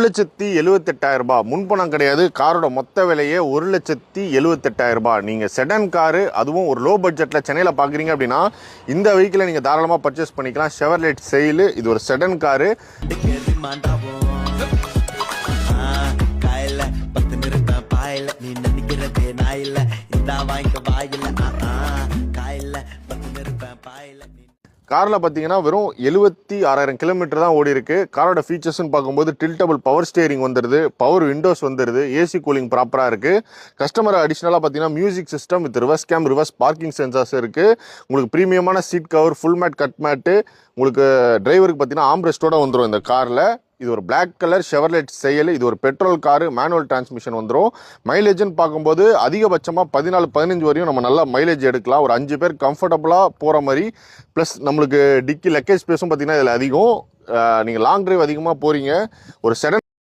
1,78,000 முன்பணம் கிடையாது. காரோட மொத்த விலையே 1,78,000. நீங்கள் செடன் காரு, அதுவும் ஒரு லோ பட்ஜெட்டில் சென்னையில் பார்க்குறீங்க அப்படின்னா இந்த வெஹிக்கிளை நீங்கள் தாராளமாக பர்ச்சேஸ் பண்ணிக்கலாம். ஷெவர்லெட் செயில், இது ஒரு செடன் காரு. காரில் பார்த்தீங்கன்னா வெறும் 76,000 கிலோமீட்டர் தான் ஓடி இருக்கு. காரோட ஃபீச்சர்ஸ்னு பார்க்கும்போது டில்டபிள் பவர் ஸ்டேரிங் வந்துடுது, பவர் விண்டோஸ் வந்துடுது, ஏசி கூலிங் ப்ராப்பராக இருக்குது. கஸ்டமர் அடிஷ்னலாக பார்த்தீங்கன்னா music system with reverse cam, reverse parking sensors இருக்குது. உங்களுக்கு ப்ரீமியமான seat cover, full mat cut mat, உங்களுக்கு டிரைவருக்கு பார்த்தீங்கன்னா ஆம்ரெஸ்டோட வந்துடும் இந்த காரில். இது ஒரு பிளாக் கலர் ஷெவர்லெட் செயல். இது ஒரு பெட்ரோல் காரு, மேனுவல் டிரான்ஸ்மிஷன் வந்துடும். மைலேஜ்னு பார்க்கும்போது அதிகபட்சமாக 14-15 வரையும் நம்ம நல்லா மைலேஜ் எடுக்கலாம். ஒரு 5 பேர் கம்ஃபர்டபுளாக போகிற மாதிரி. ப்ளஸ் நம்மளுக்கு டிக்கி லக்கேஜ் ஸ்பேஸும் பார்த்தீங்கன்னா இதில் அதிகம். நீங்கள் லாங் டிரைவ் அதிகமாக போகிறீங்க, ஒரு செடன்